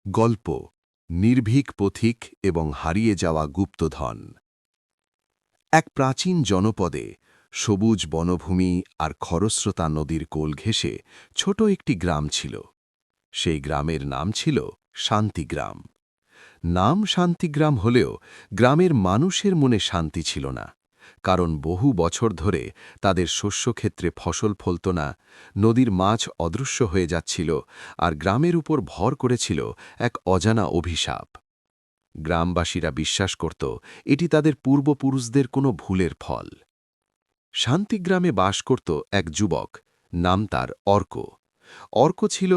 গল্প নির্ভীক পথিক এবং হারিয়ে যাওয়া গুপ্তধন। এক প্রাচীন জনপদে সবুজ বনভূমি আর খরস্রোতা নদীর কোল ঘেঁষে ছোট একটি গ্রাম ছিল। সেই গ্রামের নাম ছিল শান্তিগ্রাম। নাম শান্তিগ্রাম হলেও গ্রামের মানুষের মনে শান্তি ছিল না, কারণ বহু বছর ধরে তাদের শস্যক্ষেত্রে ফসল ফলত না, নদীর মাছ অদৃশ্য হয়ে যাচ্ছিল, আর গ্রামের উপর ভর করেছিল এক অজানা অভিশাপ। গ্রামবাসীরা বিশ্বাস করত এটি তাদের পূর্বপুরুষদের কোনো ভুলের ফল। শান্তিগ্রামে বাস করত এক যুবক, নাম তার অর্ক। অর্ক ছিল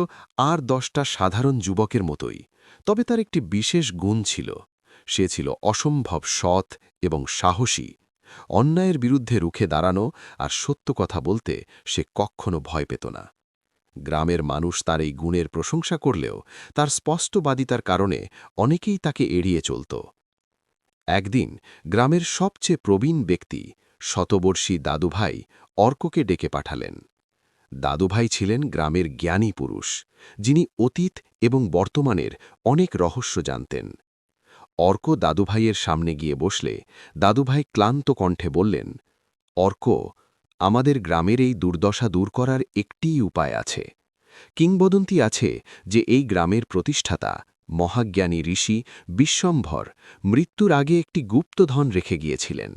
আর 10টা সাধারণ যুবকের মতোই, তবে তার একটি বিশেষ গুণ ছিল। সে ছিল অসম্ভব সৎ এবং সাহসী। অন্যায়ের বিরুদ্ধে রুখে দাঁড়ানো আর সত্য কথা বলতে সে কখনো ভয় পেত না। গ্রামের মানুষ তার এই গুণের প্রশংসা করলেও তার স্পষ্টবাদিতার কারণে অনেকেই তাকে এড়িয়ে চলত। একদিন গ্রামের সবচেয়ে প্রবীণ ব্যক্তি, শতবর্ষী দাদুভাই, অর্ককে ডেকে পাঠালেন। দাদুভাই ছিলেন গ্রামের জ্ঞানী পুরুষ, যিনি অতীত এবং বর্তমানের অনেক রহস্য জানতেন। অর্ক দাদুভাইয়ের সামনে গিয়ে বসলে দাদুভাই ক্লান্ত কণ্ঠে বললেন, অর্ক, আমাদের গ্রামের এই দুর্দশা দূর করার একটিই উপায় আছে। কিংবদন্তি আছে যে এই গ্রামের প্রতিষ্ঠাতা, মহাজ্ঞানী ঋষি বিশ্বম্ভর, মৃত্যুর আগে একটি গুপ্তধন রেখে গিয়েছিলেন।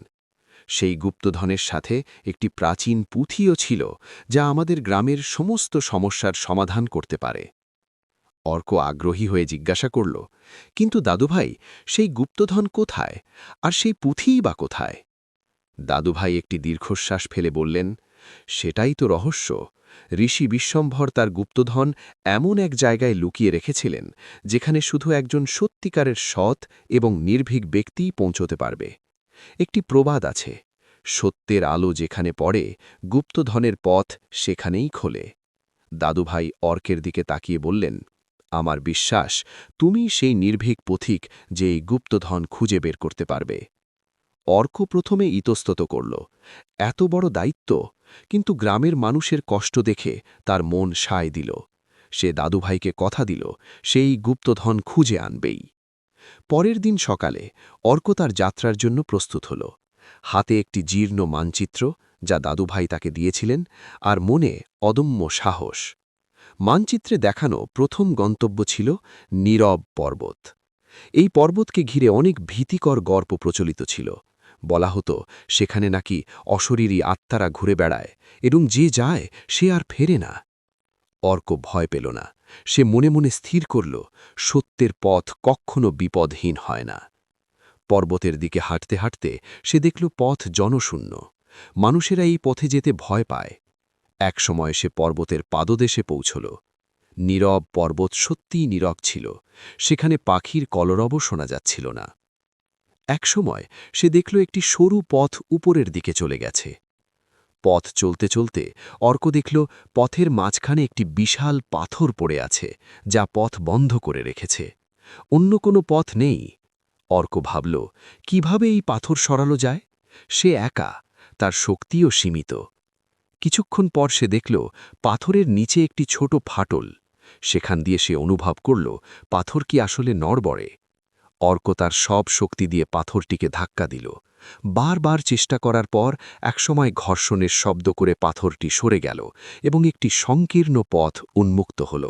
সেই গুপ্তধনের সাথে একটি প্রাচীন পুঁথিও ছিল, যা আমাদের গ্রামের সমস্ত সমস্যার সমাধান করতে পারে। অর্ক আগ্রহী হয়ে জিজ্ঞাসা করল, কিন্তু দাদুভাই, সেই গুপ্তধন কোথায়, আর সেই পুঁথিই বা কোথায়? দাদুভাই একটি দীর্ঘশ্বাস ফেলে বললেন, সেটাই তো রহস্য। ঋষি বিশ্বম্ভর তার গুপ্তধন এমন এক জায়গায় লুকিয়ে রেখেছিলেন, যেখানে শুধু একজন সত্যিকারের সৎ এবং নির্ভীক ব্যক্তিই পৌঁছতে পারবে। একটি প্রবাদ আছে, সত্যের আলো যেখানে পড়ে, গুপ্তধনের পথ সেখানেই খোলে। দাদুভাই অর্কের দিকে তাকিয়ে বললেন, আমার বিশ্বাস তুমি সেই নির্ভীক পথিক যে এই গুপ্তধন খুঁজে বের করতে পারবে। অর্ক প্রথমে ইতস্তত করল, এত বড় দায়িত্ব, কিন্তু গ্রামের মানুষের কষ্ট দেখে তার মন সায় দিল। সে দাদুভাইকে কথা দিল সেই গুপ্তধন খুঁজে আনবেই। পরের দিন সকালে অর্ক তার যাত্রার জন্য প্রস্তুত হল। হাতে একটি জীর্ণ মানচিত্র, যা দাদুভাই তাকে দিয়েছিলেন, আর মনে অদম্য সাহস। মানচিত্রে দেখানো প্রথম গন্তব্য ছিল নীরব পর্বত। এই পর্বতকে ঘিরে অনেক ভীতিকর গল্প প্রচলিত ছিল। বলা হতো সেখানে নাকি অশরীরী আত্মারা ঘুরে বেড়ায়, এবং যে যায় সে আর ফেরে না। অর্ক ভয় পেল না। সে মনে মনে স্থির করল, সত্যের পথ কখনো বিপদহীন হয় না। পর্বতের দিকে হাঁটতে হাঁটতে সে দেখল পথ জনশূন্য। মানুষেরা এই পথে যেতে ভয় পায়। এক সময় সে পর্বতের পাদদেশে পৌঁছল। নীরব পর্বত সত্যিই নীরব ছিল। সেখানে পাখির কলরবও শোনা যাচ্ছিল না। একসময় সে দেখল একটি সরু পথ উপরের দিকে চলে গেছে। পথ চলতে চলতে অর্ক দেখল পথের মাঝখানে একটি বিশাল পাথর পড়ে আছে, যা পথ বন্ধ করে রেখেছে। অন্য কোনো পথ নেই। অর্ক ভাবল, কিভাবে এই পাথর সরানো যায়? সে একা, তার শক্তিও সীমিত। কিছুক্ষণ পর সে দেখল পাথরের নিচে একটি ছোট ফাটল। সেখান দিয়ে সে অনুভব করল পাথর কি আসলে নড়বড়ে। অর্ক তার সব শক্তি দিয়ে পাথরটিকে ধাক্কা দিল। বারবার চেষ্টা করার পর একসময় ঘর্ষণের শব্দ করে পাথরটি সরে গেল এবং একটি সংকীর্ণ পথ উন্মুক্ত হল।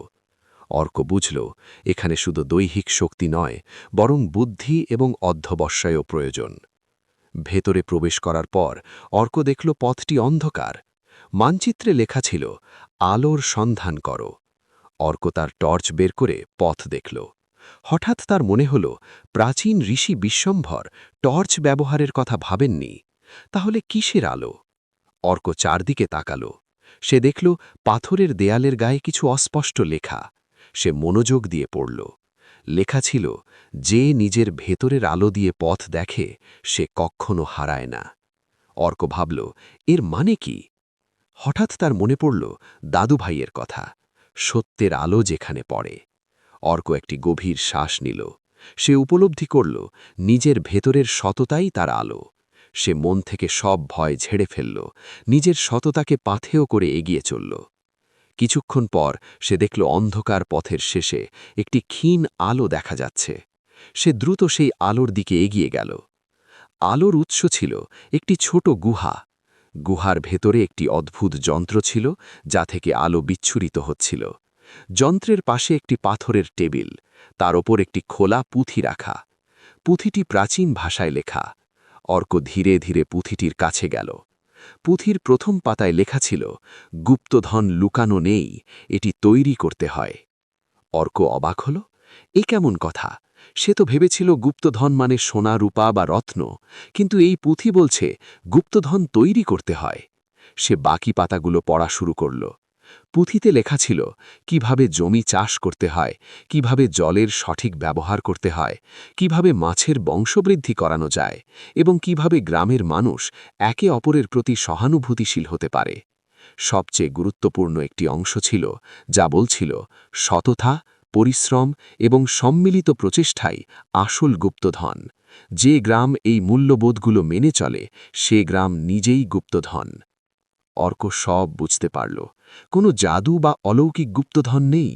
অর্ক বুঝল, এখানে শুধু দৈহিক শক্তি নয়, বরং বুদ্ধি এবং অধ্যবসায়ও প্রয়োজন। ভেতরে প্রবেশ করার পর অর্ক দেখল পথটি অন্ধকার। মানচিত্রে লেখা ছিল, আলোর সন্ধান করো। অর্ক তার টর্চ বের করে পথ দেখল। হঠাৎ তার মনে হল, প্রাচীন ঋষি বিশ্বম্ভর টর্চ ব্যবহারের কথা ভাবেননি। তাহলে কিসের আলো? অর্ক চারদিকে তাকাল। সে দেখল পাথরের দেয়ালের গায়ে কিছু অস্পষ্ট লেখা। সে মনোযোগ দিয়ে পড়ল। লেখা ছিল, যে নিজের ভেতরের আলো দিয়ে পথ দেখে সে কখনো হারায় না। অর্ক ভাবল, এর মানে কি? হঠাৎ তার মনে পড়ল দাদুভাইয়ের কথা, সত্যের আলো যেখানে পড়ে। অর্ক একটি গভীর শ্বাস নিল। সে উপলব্ধি করল নিজের ভেতরের সততাই তার আলো। সে মন থেকে সব ভয় ঝেড়ে ফেলল, নিজের সততাকে পাথেয় করে এগিয়ে চলল। কিছুক্ষণ পর সে দেখল অন্ধকার পথের শেষে একটি ক্ষীণ আলো দেখা যাচ্ছে। সে দ্রুত সেই আলোর দিকে এগিয়ে গেল। আলোর উৎস ছিল একটি ছোট গুহা। গুহার ভেতরে একটি অদ্ভুত যন্ত্র ছিল, যা থেকে আলো বিচ্ছুরিত হচ্ছিল। যন্ত্রের পাশে একটি পাথরের টেবিল, তার ওপর একটি খোলা পুঁথি রাখা। পুঁথিটি প্রাচীন ভাষায় লেখা। অর্ক ধীরে ধীরে পুঁথিটির কাছে গেল। পুঁথির প্রথম পাতায় লেখা ছিল, গুপ্তধন লুকানো নেই, এটি তৈরি করতে হয়। অর্ক অবাক হল, এ কেমন কথা? সে তো ভেবেছিল গুপ্তধন মানে সোনা রূপা বা রত্ন, কিন্তু এই পুঁথি বলছে গুপ্তধন তৈরি করতে হয়। সে বাকি পাতাগুলো পড়া শুরু করল। পুঁথিতে লেখা ছিল কিভাবে জমি চাষ করতে হয়, কিভাবে জলের সঠিক ব্যবহার করতে হয়, কিভাবে মাছের বংশবৃদ্ধি করানো যায় এবং কিভাবে গ্রামের মানুষ একে অপরের প্রতি সহানুভূতিশীল হতে পারে। সবচেয়ে গুরুত্বপূর্ণ একটি অংশ ছিল, যা বলছিল সততা, পরিশ্রম এবং সম্মিলিত প্রচেষ্টাই আসল গুপ্তধন। যে গ্রাম এই মূল্যবোধগুলো মেনে চলে, সে গ্রাম নিজেই গুপ্তধন। অর্ক সব বুঝতে পারল। কোনো জাদু বা অলৌকিক গুপ্তধন নেই।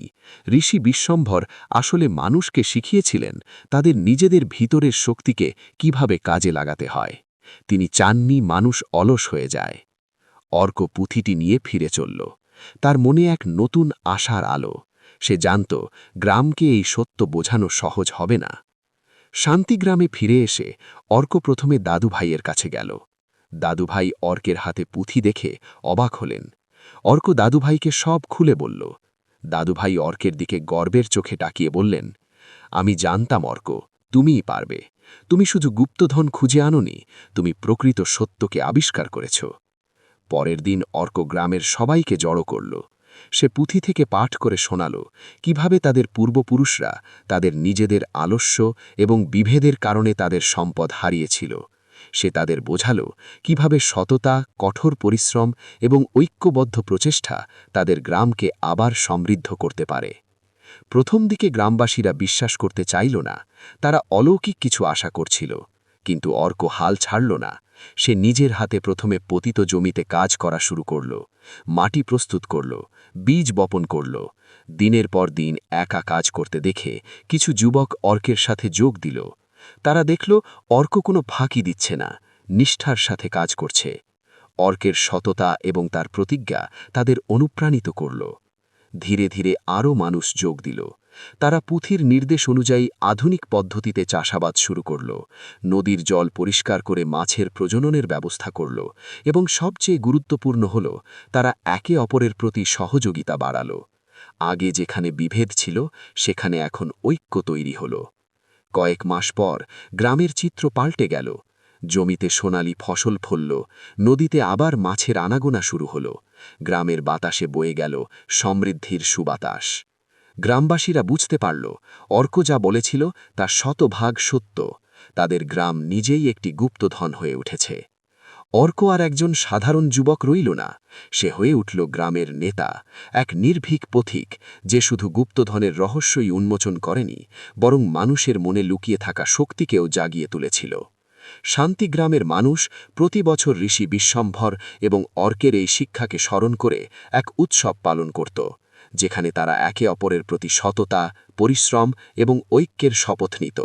ঋষি বিশ্বম্ভর আসলে মানুষকে শিখিয়েছিলেন তাদের নিজেদের ভিতরের শক্তিকে কিভাবে কাজে লাগাতে হয়। তিনি চাননি মানুষ অলস হয়ে যায়। অর্ক পুঁথিটি নিয়ে ফিরে চলল। তার মনে এক নতুন আশার আলো। সে জানত গ্রামকে এই সত্য বোঝানো সহজ হবে না। শান্তিগ্রামে ফিরে এসে অর্ক প্রথমে দাদুভাইয়ের কাছে গেল। দাদুভাই অর্কের হাতে পুঁথি দেখে অবাক হলেন। অর্ক দাদুভাইকে সব খুলে বলল। দাদুভাই অর্কের দিকে গর্বের চোখে তাকিয়ে বললেন, আমি জানতাম অর্ক, তুমিই পারবে। তুমি শুধু গুপ্তধন খুঁজে আনোনি, তুমি প্রকৃত সত্যকে আবিষ্কার করেছ। পরের দিন অর্ক গ্রামের সবাইকে জড়ো করল। সে পুঁথি থেকে পাঠ করে শোনাল কিভাবে তাদের পূর্বপুরুষরা তাদের নিজেদের আলস্য এবং বিভেদের কারণে তাদের সম্পদ হারিয়েছিল। সে তাদের বোঝাল কিভাবে সততা, কঠোর পরিশ্রম এবং ঐক্যবদ্ধ প্রচেষ্টা তাদের গ্রামকে আবার সমৃদ্ধ করতে পারে। প্রথম দিকে গ্রামবাসীরা বিশ্বাস করতে চাইল না। তারা অলৌকিক কিছু আশা করছিল। কিন্তু অর্ক হাল ছাড়ল না। সে নিজের হাতে প্রথমে পতিত জমিতে কাজ করা শুরু করল। মাটি প্রস্তুত করল, বীজ বপন করল। দিনের পর দিন একা কাজ করতে দেখে কিছু যুবক অর্কের সাথে যোগ দিল। তারা দেখল অর্ক কোনো ফাঁকি দিচ্ছে না, নিষ্ঠার সাথে কাজ করছে। অর্কের সততা এবং তার প্রতিজ্ঞা তাদের অনুপ্রাণিত করল। ধীরে ধীরে আরও মানুষ যোগ দিল। তারা পুঁথির নির্দেশ অনুযায়ী আধুনিক পদ্ধতিতে চাষাবাদ শুরু করল, নদীর জল পরিষ্কার করে মাছের প্রজননের ব্যবস্থা করল এবং সবচেয়ে গুরুত্বপূর্ণ হল, তারা একে অপরের প্রতি সহযোগিতা বাড়াল। আগে যেখানে বিভেদ ছিল, সেখানে এখন ঐক্য তৈরি হল। কয়েক মাস পর গ্রামের চিত্র পাল্টে গেল। জমিতে সোনালি ফসল ফলল, নদীতে আবার মাছের আনাগোনা শুরু হল। গ্রামের বাতাসে বয়ে গেল সমৃদ্ধির সুবাতাস। গ্রামবাসীরা বুঝতে পারল অর্ক যা বলেছিল তা শতভাগ সত্য। তাদের গ্রাম নিজেই একটি গুপ্তধন হয়ে উঠেছে। অর্ক আর একজন সাধারণ যুবক রইল না। সে হয়ে উঠল গ্রামের নেতা, এক নির্ভীক পথিক, যে শুধু গুপ্তধনের রহস্যই উন্মোচন করেনি, বরং মানুষের মনে লুকিয়ে থাকা শক্তিকেও জাগিয়ে তুলেছিল। শান্তিগ্রামের মানুষ প্রতি বছর ঋষি বিশ্বম্ভর এবং অর্কের এই শিক্ষাকে স্মরণ করে এক উৎসব পালন করত, যেখানে তারা একে অপরের প্রতি সততা, পরিশ্রম এবং ঐক্যের শপথ নিত।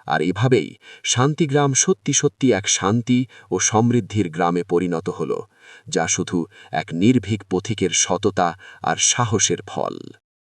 আর এভাবেই শান্তিগ্রাম সত্যি সত্যি এক শান্তি ও সমৃদ্ধির গ্রামে পরিণত হল, যা শুধু এক নির্ভীক পথিকের সততা আর সাহসের ফল।